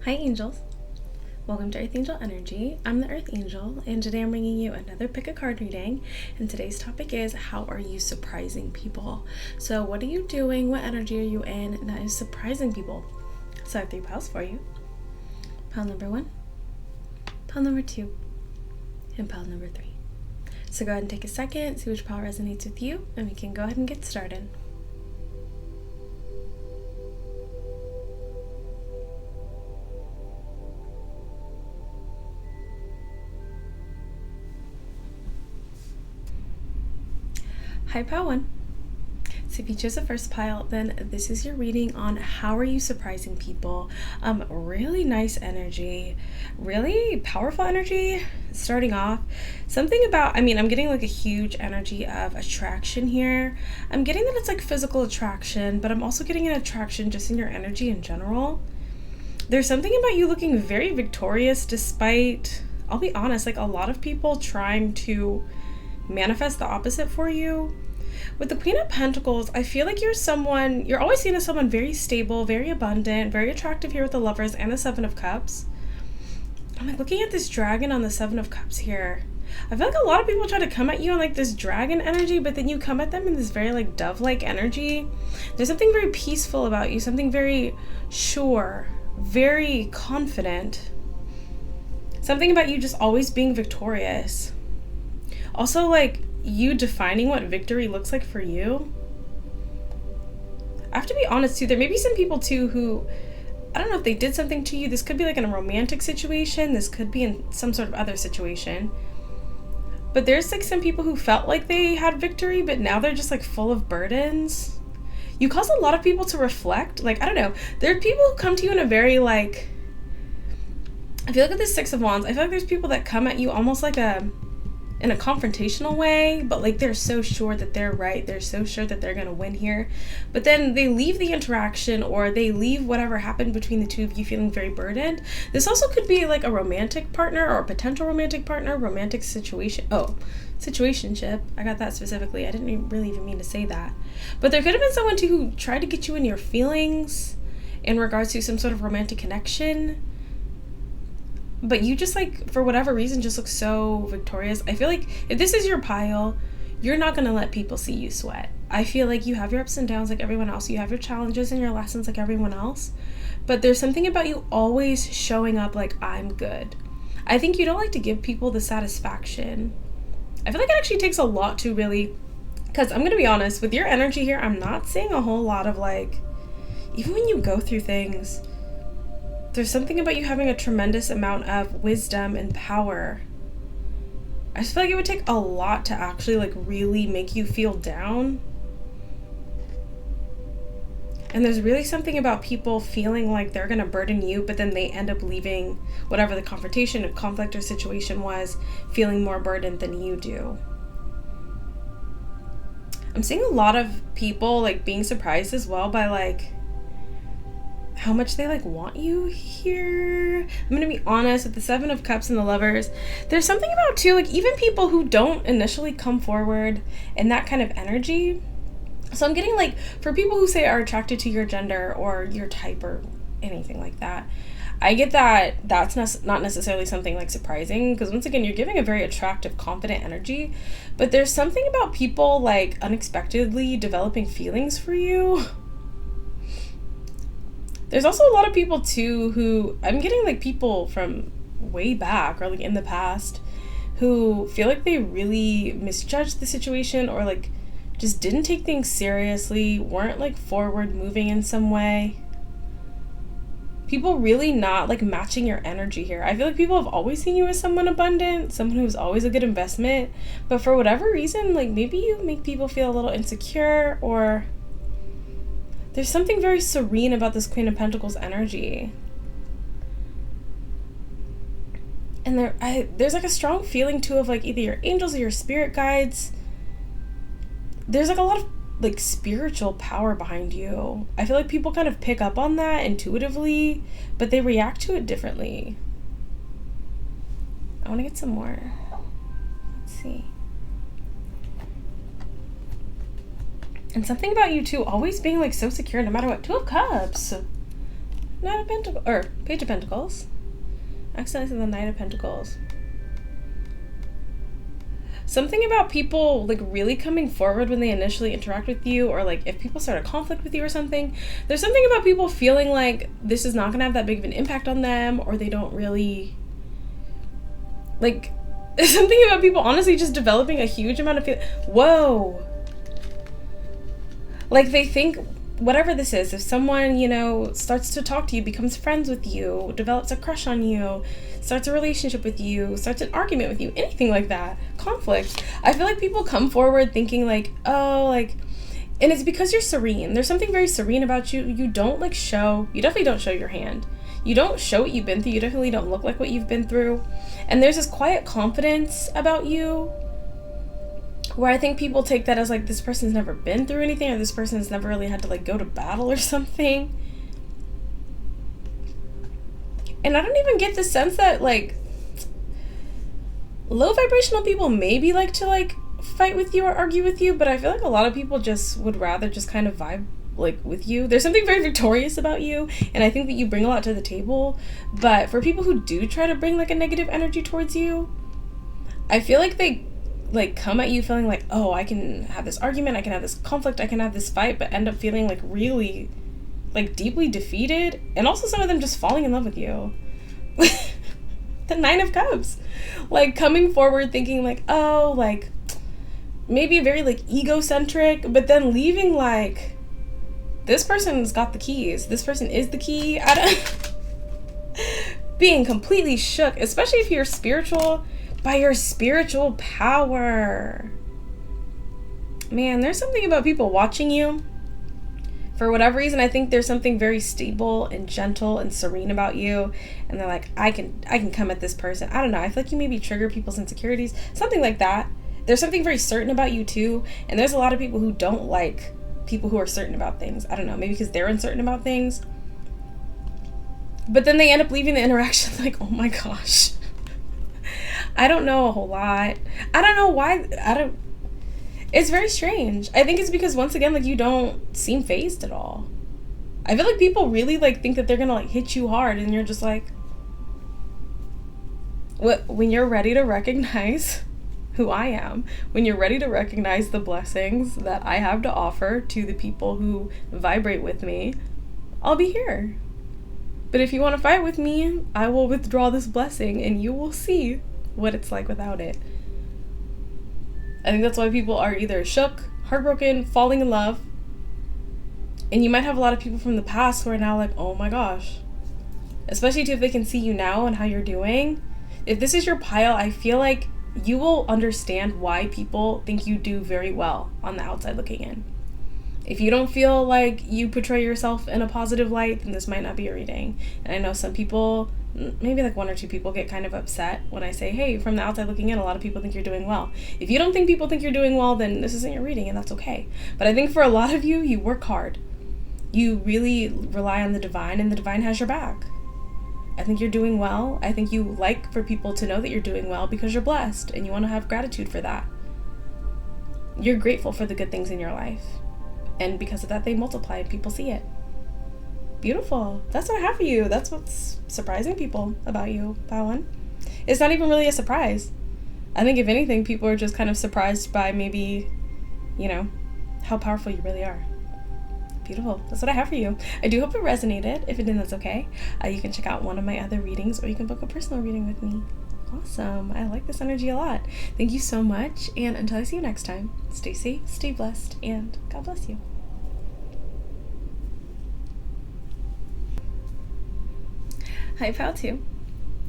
Hi angels, welcome to Earth Angel Energy. I'm the Earth Angel and today I'm bringing you another pick a card reading, and today's topic is how are you surprising people? So what are you doing, what energy are you in that is surprising people? So I have 3 piles for you. Pile number 1, pile number 2, and pile number 3. So go ahead and take a second, see which pile resonates with you, and we can go ahead and get started. Hi, pile 1. So if you chose the first pile, then this is your reading on how are you surprising people. Really nice energy, really powerful energy starting off. Something about, I'm getting like a huge energy of attraction here. I'm getting that it's like physical attraction, but I'm also getting an attraction just in your energy in general. There's something about you looking very victorious despite, I'll be honest, like a lot of people trying to manifest the opposite for you. With the Queen of Pentacles, I feel like you're always seen as someone very stable, very abundant, very attractive here with the Lovers and the 7 of Cups. I'm like looking at this dragon on the 7 of Cups here. I feel like a lot of people try to come at you on like this dragon energy, but then you come at them in this very like dove-like energy. There's something very peaceful about you, something very sure, very confident. Something about you just always being victorious. Also, like, you defining what victory looks like for you. I have to be honest, too. There may be some people, too, who, I don't know if they did something to you. This could be, like, in a romantic situation. This could be in some sort of other situation. But there's, like, some people who felt like they had victory, but now they're just, like, full of burdens. You cause a lot of people to reflect. Like, I don't know. There are people who come to you in a very, like, I feel like with the 6 of Wands, I feel like there's people that come at you almost like in a confrontational way, but like they're so sure that they're right, they're so sure that they're gonna win here, but then they leave the interaction or they leave whatever happened between the two of you feeling very burdened. This also could be like a romantic partner or a potential romantic partner, romantic situation. Oh, situationship. I got that specifically. I didn't really even mean to say that, but there could have been someone too who tried to get you in your feelings in regards to some sort of romantic connection. But you just like, for whatever reason, just look so victorious. I feel like if this is your pile, you're not going to let people see you sweat. I feel like you have your ups and downs like everyone else. You have your challenges and your lessons like everyone else. But there's something about you always showing up like, I'm good. I think you don't like to give people the satisfaction. I feel like it actually takes a lot to really, because I'm going to be honest, with your energy here, I'm not seeing a whole lot of like, even when you go through things, there's something about you having a tremendous amount of wisdom and power. I just feel like it would take a lot to actually like really make you feel down. And there's really something about people feeling like they're gonna burden you, but then they end up leaving whatever the confrontation or conflict or situation was, feeling more burdened than you do. I'm seeing a lot of people like being surprised as well by like how much they like want you here. I'm gonna be honest, with the 7 of Cups and the Lovers, there's something about too, like even people who don't initially come forward in that kind of energy. So I'm getting like, for people who say are attracted to your gender or your type or anything like that, I get that that's not necessarily something like surprising, because once again, you're giving a very attractive, confident energy, but there's something about people like unexpectedly developing feelings for you. There's also a lot of people too who, I'm getting like people from way back or like in the past who feel like they really misjudged the situation or like just didn't take things seriously, weren't like forward moving in some way. People really not like matching your energy here. I feel like people have always seen you as someone abundant, someone who's always a good investment, but for whatever reason, like maybe you make people feel a little insecure, or there's something very serene about this Queen of Pentacles energy. And there's like a strong feeling too of like either your angels or your spirit guides. There's like a lot of like spiritual power behind you. I feel like people kind of pick up on that intuitively, but they react to it differently. I want to get some more. Let's see. And something about you too always being like so secure no matter what. 2 of Cups. Knight of Pentacles, or Page of Pentacles. Accidentally said the Knight of Pentacles. Something about people like really coming forward when they initially interact with you, or like if people start a conflict with you or something. There's something about people feeling like this is not gonna have that big of an impact on them, or they don't really like something about people honestly just developing a huge amount of whoa. Like they think whatever this is, if someone, you know, starts to talk to you, becomes friends with you, develops a crush on you, starts a relationship with you, starts an argument with you, anything like that, conflict, I feel like people come forward thinking like, oh, like, and it's because you're serene. There's something very serene about you. You don't like show, you definitely don't show your hand. You don't show what you've been through. You definitely don't look like what you've been through. And there's this quiet confidence about you where I think people take that as like, this person's never been through anything, or this person's never really had to like go to battle or something. And I don't even get the sense that like low vibrational people maybe like to like fight with you or argue with you, but I feel like a lot of people just would rather just kind of vibe like with you. There's something very victorious about you, and I think that you bring a lot to the table. But for people who do try to bring like a negative energy towards you, I feel like they like come at you feeling like, oh, I can have this argument, I can have this conflict, I can have this fight, but end up feeling like really like deeply defeated, and also some of them just falling in love with you. The Nine of Cups, like coming forward thinking like, oh, like maybe very like egocentric, but then leaving like, this person's got the keys, this person is the key. I don't being completely shook, especially if you're spiritual, by your spiritual power. Man, there's something about people watching you. For whatever reason, I think there's something very stable and gentle and serene about you. And they're like, I can come at this person. I don't know. I feel like you maybe trigger people's insecurities. Something like that. There's something very certain about you too. And there's a lot of people who don't like people who are certain about things. I don't know. Maybe because they're uncertain about things. But then they end up leaving the interaction like, oh my gosh. I don't know a whole lot. I don't know why. It's very strange. I think it's because, once again, like, you don't seem fazed at all. I feel like people really like think that they're gonna like hit you hard, and you're just like, when you're ready to recognize who I am, when you're ready to recognize the blessings that I have to offer to the people who vibrate with me, I'll be here. But if you want to fight with me, I will withdraw this blessing, and you will see what it's like without it. I think that's why people are either shook, heartbroken, falling in love. And you might have a lot of people from the past who are now like, oh my gosh. Especially too, if they can see you now and how you're doing. If this is your pile, I feel like you will understand why people think you do very well on the outside looking in. If you don't feel like you portray yourself in a positive light, then this might not be a reading. And I know some people, maybe like one or two people, get kind of upset when I say, hey, from the outside looking in, a lot of people think you're doing well. If you don't think people think you're doing well, then this isn't your reading, and that's okay. But I think for a lot of you, you work hard. You really rely on the divine, and the divine has your back. I think you're doing well. I think you like for people to know that you're doing well because you're blessed, and you want to have gratitude for that. You're grateful for the good things in your life. And because of that, they multiply and people see it. Beautiful. That's what I have for you. That's what's surprising people about you, Pawan. It's not even really a surprise. I think if anything, people are just kind of surprised by maybe, you know, how powerful you really are. Beautiful. That's what I have for you. I do hope it resonated. If it didn't, that's okay. You can check out one of my other readings, or you can book a personal reading with me. Awesome. I like this energy a lot. Thank you so much. And until I see you next time, stay safe, stay blessed, and God bless you. Hi, Pile 2.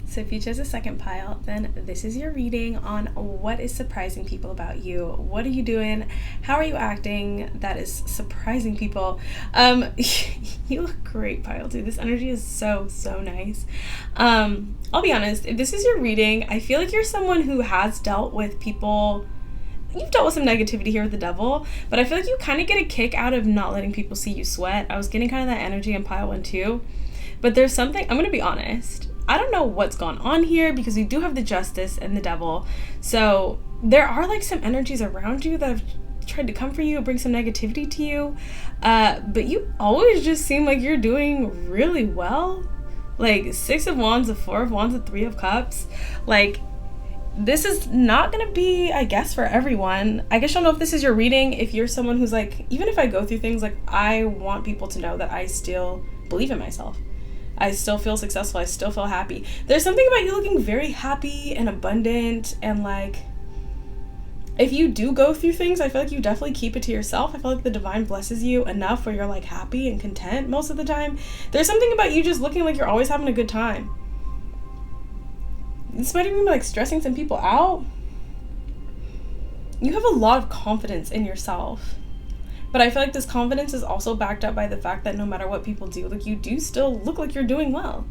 So if you chose a second pile, then this is your reading on what is surprising people about you. What are you doing? How are you acting? That is surprising people. You look great, Pile 2. This energy is so, so nice. I'll be honest, if this is your reading, I feel like you're someone who has dealt with people. You've dealt with some negativity here with the devil, but I feel like you kind of get a kick out of not letting people see you sweat. I was getting kind of that energy in Pile 1 too. But there's something, I'm going to be honest, I don't know what's gone on here, because we do have the Justice and the Devil. So there are like some energies around you that have tried to come for you or bring some negativity to you. But you always just seem like you're doing really well. Like 6 of Wands, a 4 of Wands, a 3 of Cups. Like, this is not going to be, I guess, for everyone. I guess you'll know if this is your reading, if you're someone who's like, even if I go through things, like, I want people to know that I still believe in myself. I still feel successful. I still feel happy. There's something about you looking very happy and abundant, and like, if you do go through things, I feel like you definitely keep it to yourself. I feel like the divine blesses you enough where you're like happy and content most of the time. There's something about you just looking like you're always having a good time. This might even be like stressing some people out. You have a lot of confidence in yourself. But I feel like this confidence is also backed up by the fact that no matter what people do, like, you do still look like you're doing well.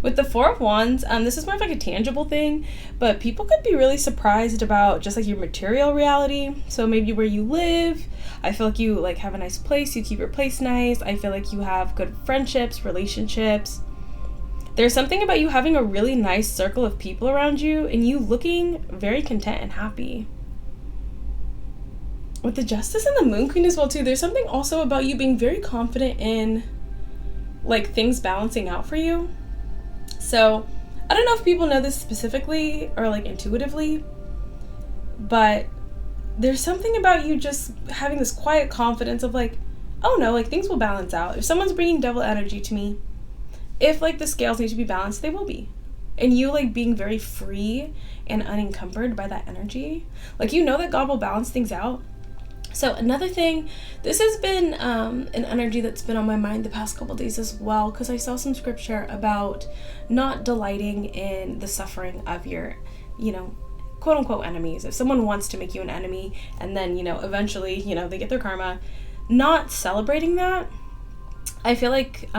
With the 4 of Wands, this is more of like a tangible thing, but people could be really surprised about just like your material reality. So maybe where you live, I feel like you like have a nice place, you keep your place nice. I feel like you have good friendships, relationships. There's something about you having a really nice circle of people around you and you looking very content and happy. With the Justice and the Moon Queen as well too, there's something also about you being very confident in like things balancing out for you. So I don't know if people know this specifically or like intuitively, but there's something about you just having this quiet confidence of like, oh no, like things will balance out. If someone's bringing devil energy to me, if like the scales need to be balanced, they will be. And you like being very free and unencumbered by that energy. Like, you know that God will balance things out. So another thing, this has been an energy that's been on my mind the past couple days as well, because I saw some scripture about not delighting in the suffering of your, quote unquote enemies. If someone wants to make you an enemy and then, eventually, they get their karma, not celebrating that. I feel like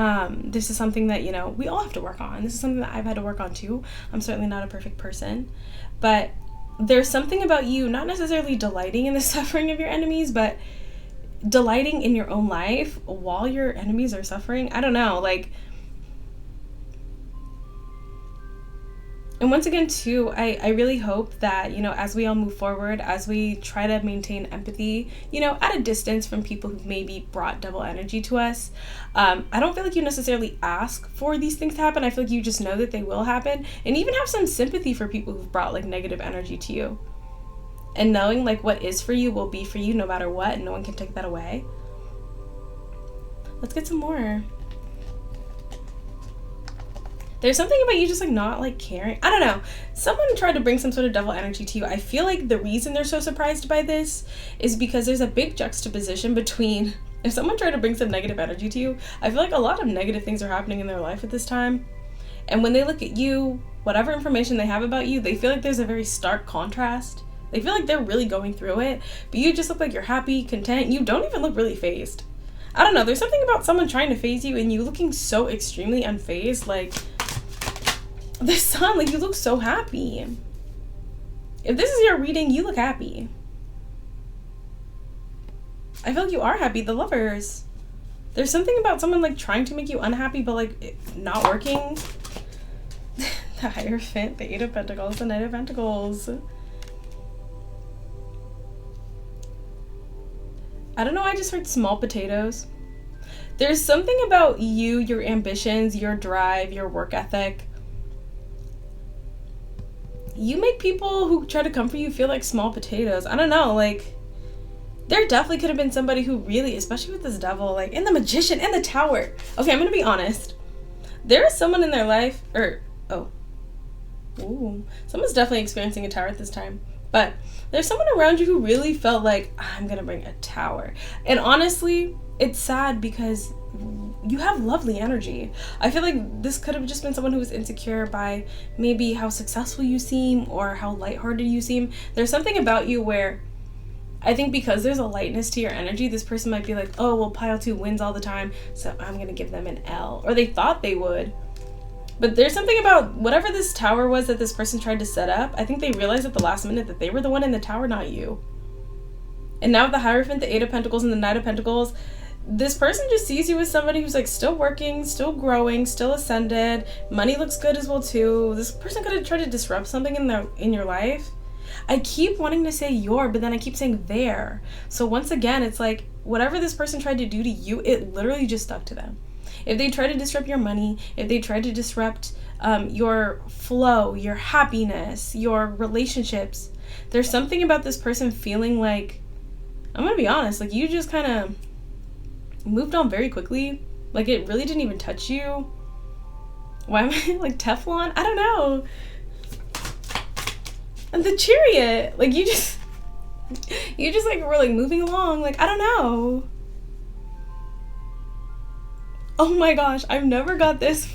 this is something that, we all have to work on. This is something that I've had to work on too. I'm certainly not a perfect person, but there's something about you not necessarily delighting in the suffering of your enemies, but delighting in your own life while your enemies are suffering. I don't know, like, and once again too, I really hope that, as we all move forward, as we try to maintain empathy, at a distance from people who've maybe brought devil energy to us, I don't feel like you necessarily ask for these things to happen. I feel like you just know that they will happen, and even have some sympathy for people who've brought like negative energy to you, and knowing like what is for you will be for you no matter what, and no one can take that away. Let's get some more. There's something about you just like not like caring. I don't know. Someone tried to bring some sort of devil energy to you. I feel like the reason they're so surprised by this is because there's a big juxtaposition between, if someone tried to bring some negative energy to you, I feel like a lot of negative things are happening in their life at this time. And when they look at you, whatever information they have about you, they feel like there's a very stark contrast. They feel like they're really going through it, but you just look like you're happy, content. You don't even look really fazed. I don't know. There's something about someone trying to faze you and you looking so extremely unfazed, like the sun, like you look so happy. If this is your reading, you look happy. I feel like you are happy. The Lovers. There's something about someone like trying to make you unhappy, but like not working. The Hierophant, the 8 of Pentacles, the Knight of Pentacles. I don't know, I just heard small potatoes. There's something about you, your ambitions, your drive, your work ethic. You make people who try to come for you feel like small potatoes. I don't know, like, there definitely could have been somebody who really, especially with this devil, like, and the Magician and the Tower. Okay, I'm gonna be honest. There is someone in their life, someone's definitely experiencing a tower at this time. But there's someone around you who really felt like, I'm gonna bring a tower. And honestly, it's sad because you have lovely energy. I feel like this could have just been someone who was insecure by maybe how successful you seem or how lighthearted you seem. There's something about you where I think because there's a lightness to your energy, this person might be like, oh, well, pile 2 wins all the time, so I'm gonna give them an L. Or they thought they would. But there's something about whatever this tower was that this person tried to set up, I think they realized at the last minute that they were the one in the tower, not you. And now with the Hierophant, the 8 of Pentacles, and the Knight of Pentacles, this person just sees you as somebody who's like still working, still growing, still ascended. Money looks good as well too. This person could have tried to disrupt something in your life. I keep wanting to say your, but then I keep saying their. So once again, it's like whatever this person tried to do to you, it literally just stuck to them. If they try to disrupt your money, if they try to disrupt your flow, your happiness, your relationships, there's something about this person feeling like, I'm gonna be honest, like you just kind of moved on very quickly. Like it really didn't even touch you. Why am I like Teflon? I don't know. And the Chariot, like you just like were like moving along. Like, I don't know. Oh my gosh, I've never got this.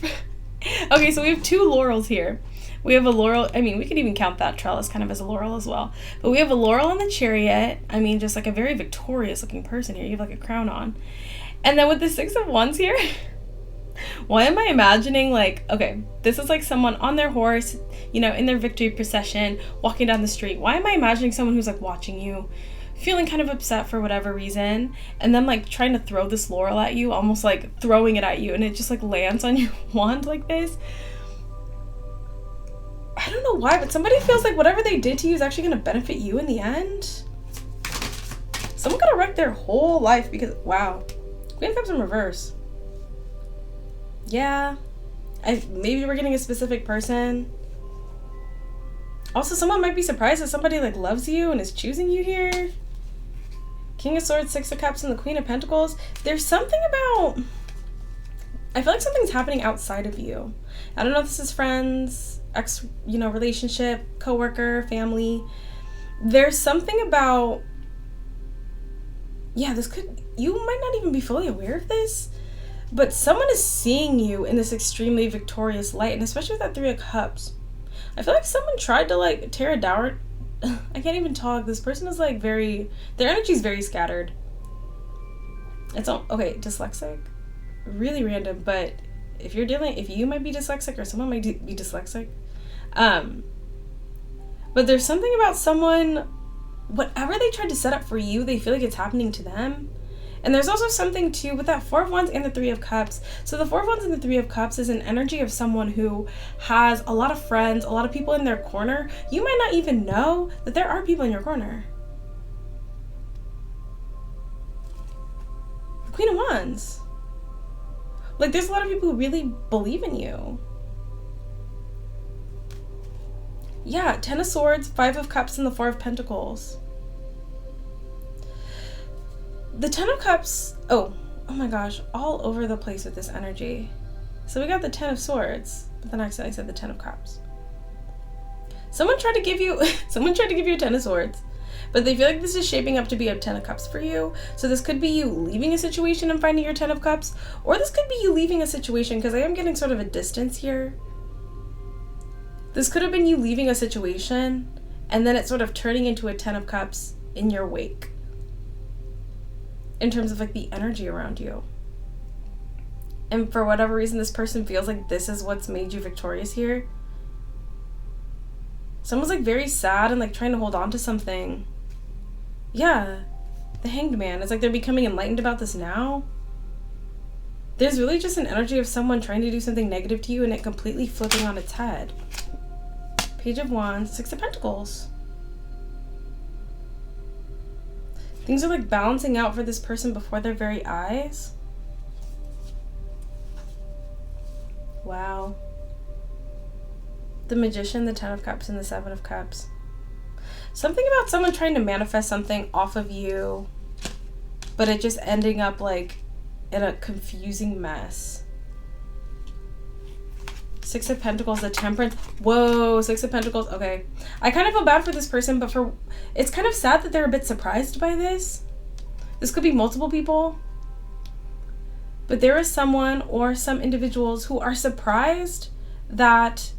Okay, so we have two laurels here. We have a laurel. I mean, we could even count that trellis kind of as a laurel as well. But we have a laurel on the Chariot. I mean, just like a very victorious looking person here. You have like a crown on. And then with the Six of Wands here, why am I imagining like, okay, this is like someone on their horse, you know, in their victory procession, walking down the street. Why am I imagining someone who's like watching you, feeling kind of upset for whatever reason, and then like trying to throw this laurel at you, almost like throwing it at you, and it just like lands on your wand like this? I don't know why, but somebody feels like whatever they did to you is actually going to benefit you in the end. Someone could have wrecked their whole life because, wow. Queen of Cups in reverse. Yeah. Maybe we're getting a specific person. Also, someone might be surprised that somebody like loves you and is choosing you here. King of Swords, Six of Cups, and the Queen of Pentacles. There's something about... I feel like something's happening outside of you. I don't know if this is friends, ex, you know, relationship, coworker, family. There's something about... Yeah, this could... You might not even be fully aware of this, but someone is seeing you in this extremely victorious light, and especially with that Three of Cups. I feel like someone tried to like tear it down. I can't even talk. This person is like very... Their energy is very scattered. It's all... Okay, dyslexic. Really random, but if you might be dyslexic or someone might be dyslexic. But there's something about someone... Whatever they tried to set up for you, they feel like it's happening to them. And there's also something too with that Four of Wands and the Three of Cups. So the Four of Wands and the Three of Cups is an energy of someone who has a lot of friends, a lot of people in their corner. You might not even know that there are people in your corner. The Queen of Wands. Like there's a lot of people who really believe in you. Yeah, Ten of Swords, Five of Cups, and the Four of Pentacles. The Ten of Cups, oh my gosh, all over the place with this energy. So we got the Ten of Swords, but then actually I said the Ten of Cups. Someone tried to give you a Ten of Swords, but they feel like this is shaping up to be a Ten of Cups for you. So this could be you leaving a situation and finding your Ten of Cups, or this could be you leaving a situation, because I am getting sort of a distance here. This could have been you leaving a situation, and then it's sort of turning into a Ten of Cups in your wake. In terms of like the energy around you. And for whatever reason, this person feels like this is what's made you victorious here. Someone's like very sad and like trying to hold on to something. Yeah, the Hanged Man. It's like they're becoming enlightened about this now. There's really just an energy of someone trying to do something negative to you and it completely flipping on its head. Page of Wands, Six of Pentacles. Things are like balancing out for this person before their very eyes. Wow. The Magician, the Ten of Cups, and the Seven of Cups. Something about someone trying to manifest something off of you, but it just ending up like in a confusing mess. Six of Pentacles, the Temperance. Whoa, Six of Pentacles. Okay. I kind of feel bad for this person, but it's kind of sad that they're a bit surprised by this. This could be multiple people. But there is someone or some individuals who are surprised that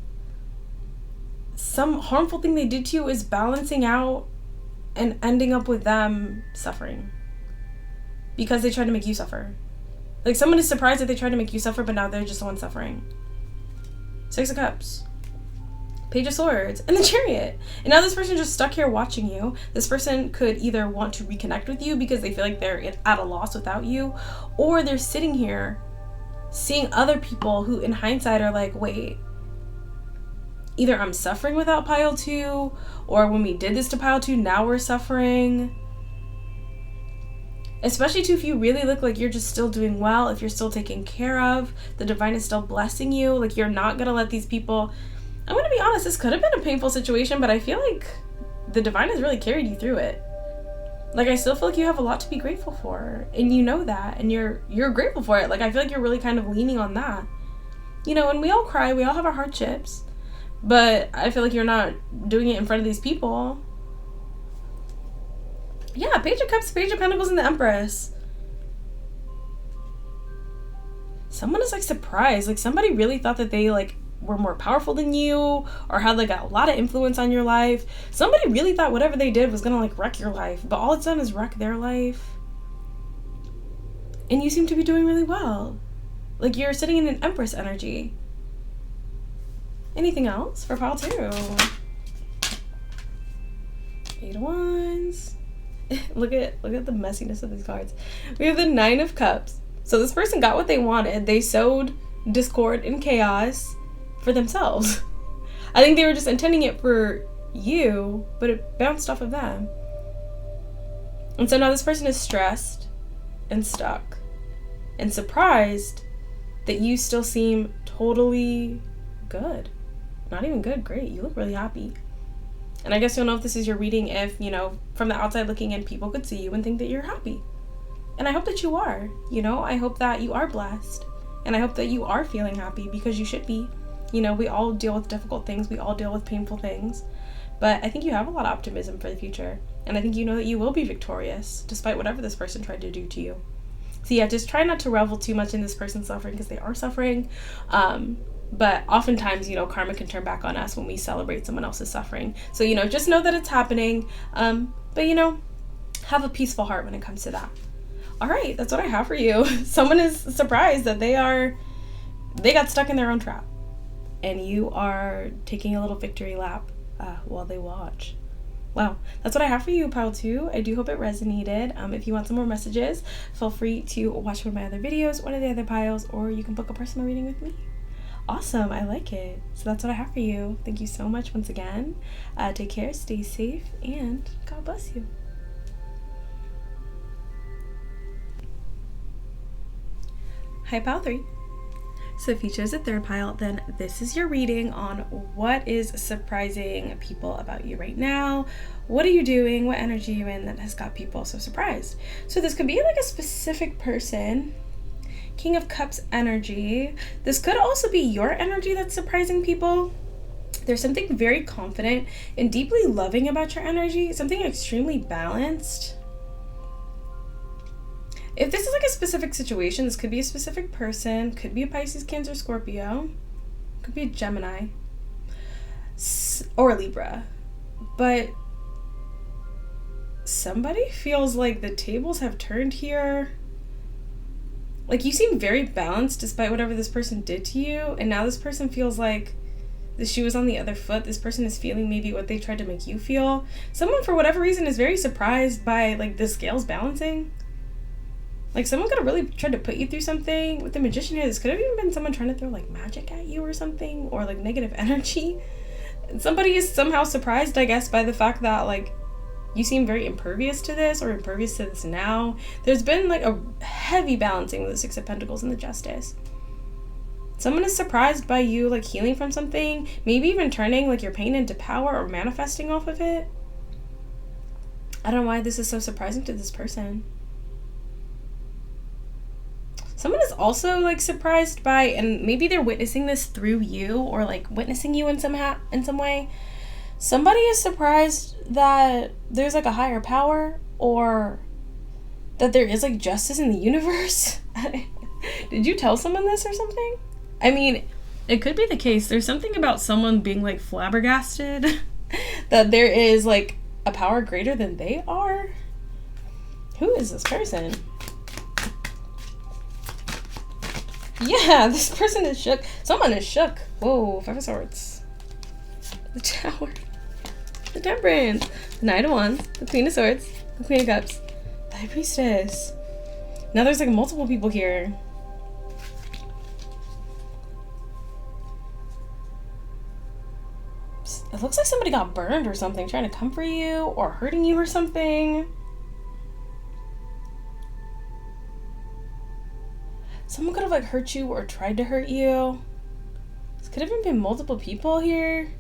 some harmful thing they did to you is balancing out and ending up with them suffering. Because they tried to make you suffer. Like someone is surprised that they tried to make you suffer, but now they're just the one suffering. Six of Cups, Page of Swords, and the Chariot. And now this person just stuck here watching you. This person could either want to reconnect with you because they feel like they're at a loss without you, or they're sitting here seeing other people who in hindsight are like, wait, either I'm suffering without pile 2, or when we did this to pile 2, now we're suffering. Especially too, if you really look like you're just still doing well, if you're still taken care of, the divine is still blessing you, like you're not gonna let these people. I'm gonna be honest, this could have been a painful situation, but I feel like the divine has really carried you through it. Like, I still feel like you have a lot to be grateful for, and you know that, and you're grateful for it. Like, I feel like you're really kind of leaning on that. You know, and we all cry, we all have our hardships, but I feel like you're not doing it in front of these people. Yeah, Page of Cups, Page of Pentacles, and the Empress. Someone is, like, surprised. Like, somebody really thought that they, like, were more powerful than you, or had, like, a lot of influence on your life. Somebody really thought whatever they did was gonna, like, wreck your life, but all it's done is wreck their life. And you seem to be doing really well. Like, you're sitting in an Empress energy. Anything else for pile 2? 8 of Wands. Look at the messiness of these cards. We have the 9 of Cups. So this person got what they wanted. They sowed discord and chaos for themselves. I think they were just intending it for you, but it bounced off of them. And so now this person is stressed and stuck and surprised that you still seem totally good. Not even good, great. You look really happy. And I guess you'll know if this is your reading if, you know, from the outside looking in, people could see you and think that you're happy. And I hope that you are, you know, I hope that you are blessed. And I hope that you are feeling happy, because you should be. You know, we all deal with difficult things. We all deal with painful things. But I think you have a lot of optimism for the future. And I think you know that you will be victorious, despite whatever this person tried to do to you. So yeah, just try not to revel too much in this person's suffering, because they are suffering. But oftentimes, you know, karma can turn back on us when we celebrate someone else's suffering. So, you know, just know that it's happening. But, you know, have a peaceful heart when it comes to that. All right, that's what I have for you. Someone is surprised that they got stuck in their own trap. And you are taking a little victory lap while they watch. Wow, that's what I have for you, pile 2. I do hope it resonated. If you want some more messages, feel free to watch one of my other videos, one of the other piles, or you can book a personal reading with me. Awesome, I like it. So that's what I have for you. Thank you so much once again. Take care, stay safe, and God bless you. Hi, pile 3. So if you chose a third pile, then this is your reading on what is surprising people about you right now. What are you doing? What energy are you in that has got people so surprised? So this could be like a specific person. King of Cups energy. This could also be your energy that's surprising people. There's something very confident and deeply loving about your energy, something extremely balanced. If this is like a specific situation, this could be a specific person, could be a Pisces, Cancer, Scorpio, could be a Gemini, or a Libra. But somebody feels like the tables have turned here. Like, you seem very balanced despite whatever this person did to you, and now this person feels like the shoe is on the other foot. This person is feeling maybe what they tried to make you feel. Someone, for whatever reason, is very surprised by, like, the scales balancing. Like, someone could have really tried to put you through something. With the Magician here, this could have even been someone trying to throw, like, magic at you or something, or, like, negative energy. And somebody is somehow surprised, I guess, by the fact that, like, you seem very impervious to this, or impervious to this now. There's been, like, a heavy balancing with the Six of Pentacles and the Justice. Someone is surprised by you, like, healing from something, maybe even turning, like, your pain into power or manifesting off of it. I don't know why this is so surprising to this person. Someone is also, like, surprised by, and maybe they're witnessing this through you, or, like, witnessing you in some way. Somebody is surprised that there's, like, a higher power, or that there is, like, justice in the universe. Did you tell someone this or something? I mean, it could be the case. There's something about someone being, like, flabbergasted that there is, like, a power greater than they are. Who is this person? Yeah, this person is shook. Someone is shook. Whoa, Five of Swords. The Tower. The Temperance. The Knight of Wands. The Queen of Swords. The Queen of Cups. The High Priestess. Now there's, like, multiple people here. It looks like somebody got burned or something, trying to comfort you or hurting you or something. Someone could have like hurt you or tried to hurt you. This could have even been multiple people here.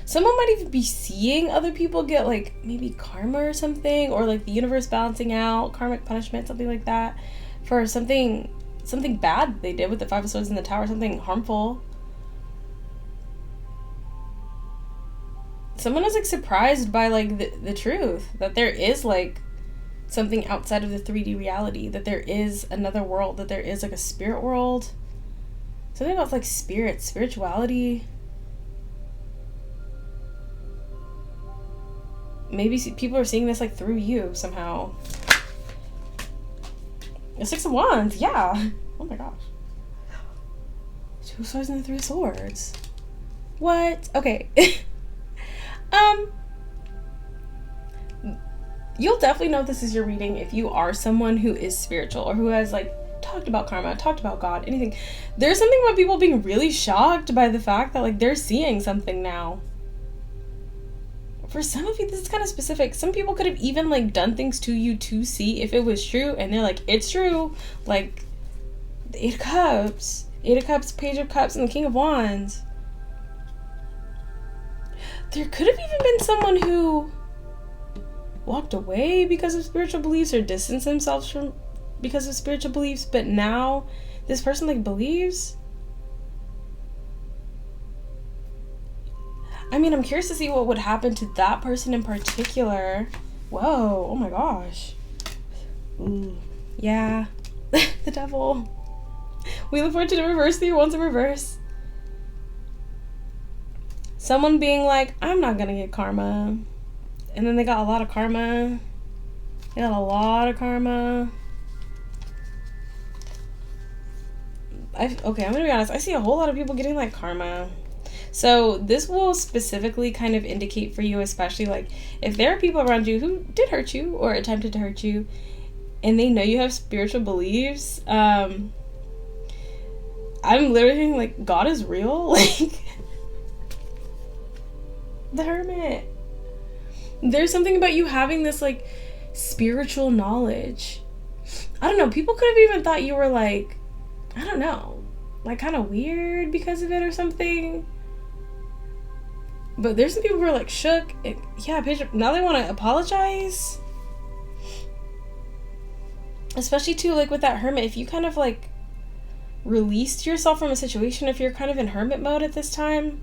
Someone might even be seeing other people get like maybe karma or something, or like the universe balancing out, karmic punishment, something like that, for something bad they did with the Five of Swords in the Tower, something harmful. Someone was like surprised by like the truth that there is like something outside of the 3D reality, that there is another world, that there is like a spirit world, something about like spirituality. Maybe people are seeing this like through you somehow. The Six of Wands, yeah. Oh my gosh. Two Swords and the Three of Swords. What? Okay. You'll definitely know this is your reading if you are someone who is spiritual or who has like talked about karma, talked about God, anything. There's something about people being really shocked by the fact that like they're seeing something now. For some of you, this is kind of specific. Some people could have even like done things to you to see if it was true, and they're like, it's true. Like the Eight of Cups, Page of Cups, and the King of Wands. There could have even been someone who walked away because of spiritual beliefs or distanced themselves from because of spiritual beliefs, but now this person like believes. I mean, I'm curious to see what would happen to that person in particular. Whoa, oh my gosh. Ooh, yeah. The Devil. Wheel of Fortune in reverse, the Wands in reverse. Someone being like, I'm not gonna get karma. And then they got a lot of karma. They got a lot of karma. Okay, I'm gonna be honest. I see a whole lot of people getting like karma. So this will specifically kind of indicate for you, especially like if there are people around you who did hurt you or attempted to hurt you, and they know you have spiritual beliefs. I'm literally thinking like God is real. Like the Hermit. There's something about you having this like spiritual knowledge. I don't know. People could have even thought you were like, I don't know, like kind of weird because of it or something. But there's some people who are like shook. Now they want to apologize. Especially too, like with that Hermit, if you kind of like released yourself from a situation, if you're kind of in hermit mode at this time,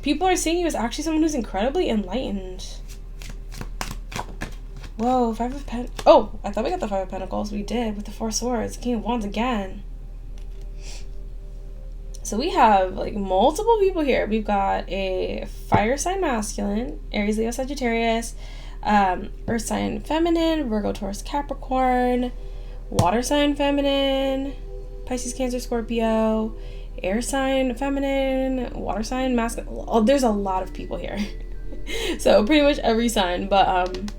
people are seeing you as actually someone who's incredibly enlightened. Whoa, oh, I thought we got the Five of Pentacles. We did with the Four Swords, King of Wands again. So we have like multiple people here. We've got a fire sign masculine, Aries, Leo, Sagittarius, earth sign feminine, Virgo, Taurus, Capricorn, water sign feminine, Pisces, Cancer, Scorpio, air sign feminine, water sign masculine. Oh, there's a lot of people here. So pretty much every sign, but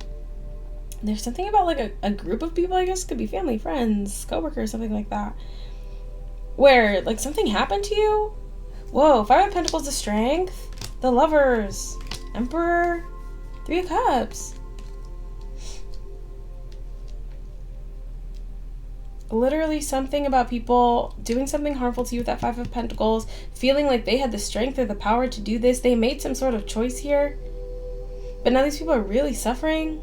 there's something about like a group of people, I guess, could be family, friends, coworkers, something like that, where like something happened to you. Whoa, Five of Pentacles, the Strength, the Lovers, Emperor, Three of Cups. Literally something about people doing something harmful to you with that Five of Pentacles, feeling like they had the strength or the power to do this. They made some sort of choice here, but now these people are really suffering,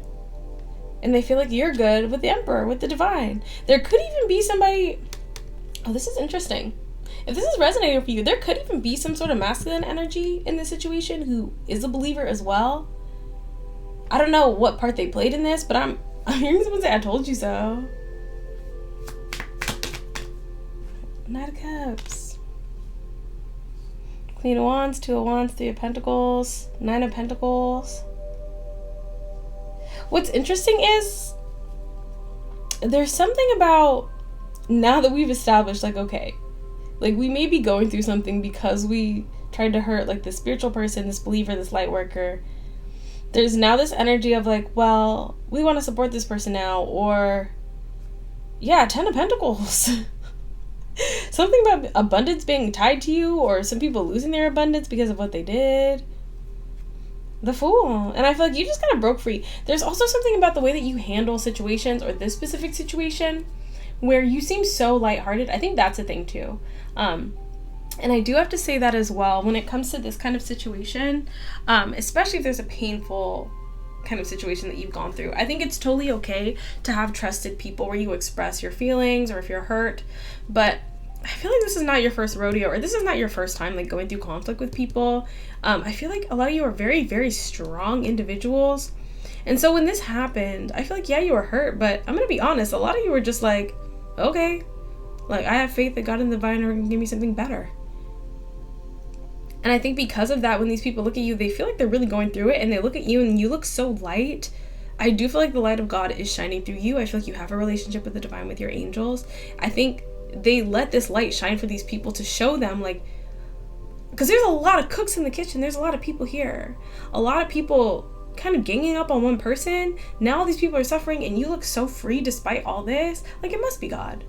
and they feel like you're good with the Emperor, with the Divine. There could even be somebody... Oh, this is interesting. If this is resonating for you, there could even be some sort of masculine energy in this situation who is a believer as well. I don't know what part they played in this, but I'm hearing someone say, I told you so. Knight of Cups. Queen of Wands, Two of Wands, Three of Pentacles, Nine of Pentacles. What's interesting is there's something about, now that we've established, like, okay, like we may be going through something because we tried to hurt like this spiritual person, this believer, this light worker. There's now this energy of like, well, we want to support this person now, or yeah, Ten of Pentacles. Something about abundance being tied to you, or some people losing their abundance because of what they did. The Fool. And I feel like you just kind of broke free. There's also something about the way that you handle situations, or this specific situation, where you seem so lighthearted. I think that's a thing too. And I do have to say that as well when it comes to this kind of situation, especially if there's a painful kind of situation that you've gone through. I think it's totally okay to have trusted people where you express your feelings or if you're hurt, but I feel like this is not your first rodeo, or this is not your first time like going through conflict with people. I feel like a lot of you are very, very strong individuals. And so when this happened, I feel like, yeah, you were hurt, but I'm going to be honest, a lot of you were just like, okay, like I have faith that God and the divine are going to give me something better. And I think because of that, when these people look at you, they feel like they're really going through it, and they look at you and you look so light. I do feel like the light of God is shining through you. I feel like you have a relationship with the divine, with your angels. I think they let this light shine for these people to show them, like, because there's a lot of cooks in the kitchen. There's a lot of people here. A lot of people kind of ganging up on one person. Now all these people are suffering and you look so free despite all this. Like, it must be God.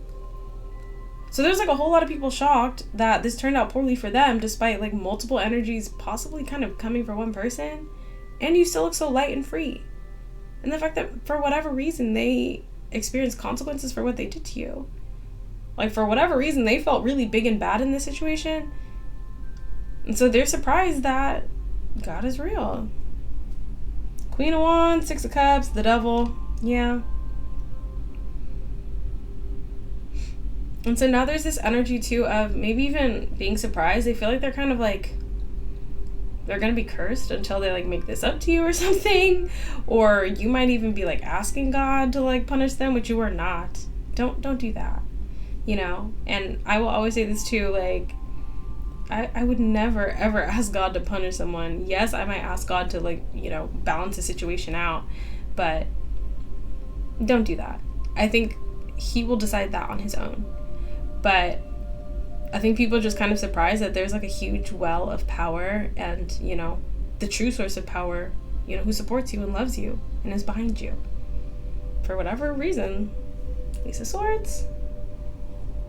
So there's like a whole lot of people shocked that this turned out poorly for them despite like multiple energies possibly kind of coming for one person, and you still look so light and free. And the fact that for whatever reason they experienced consequences for what they did to you. Like, for whatever reason they felt really big and bad in this situation. And so they're surprised that God is real. Queen of Wands, Six of Cups, the Devil. Yeah. And so now there's this energy too of maybe even being surprised. They feel like they're kind of like, they're going to be cursed until they like make this up to you or something. Or you might even be like asking God to like punish them, which you are not. Don't do that, you know? And I will always say this too, like, I would never ever ask God to punish someone. Yes, I might ask God to like, you know, balance the situation out, but don't do that. I think he will decide that on his own. But I think people are just kind of surprised that there's like a huge well of power and, you know, the true source of power, you know, who supports you and loves you and is behind you. For whatever reason, Ace of Swords,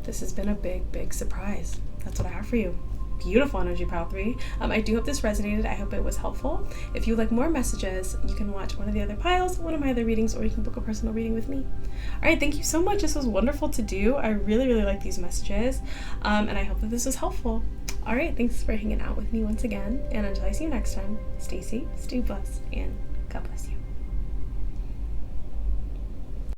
this has been a big, big surprise. That's what I have for you. Beautiful energy, pile 3. I do hope this resonated. I hope it was helpful. If you would like more messages, you can watch one of the other piles, one of my other readings, or you can book a personal reading with me. All right, thank you so much. This was wonderful to do. I really, really like these messages, and I hope that this was helpful. All right, thanks for hanging out with me once again, and until I see you next time, stay safe, stay blessed, and God bless you.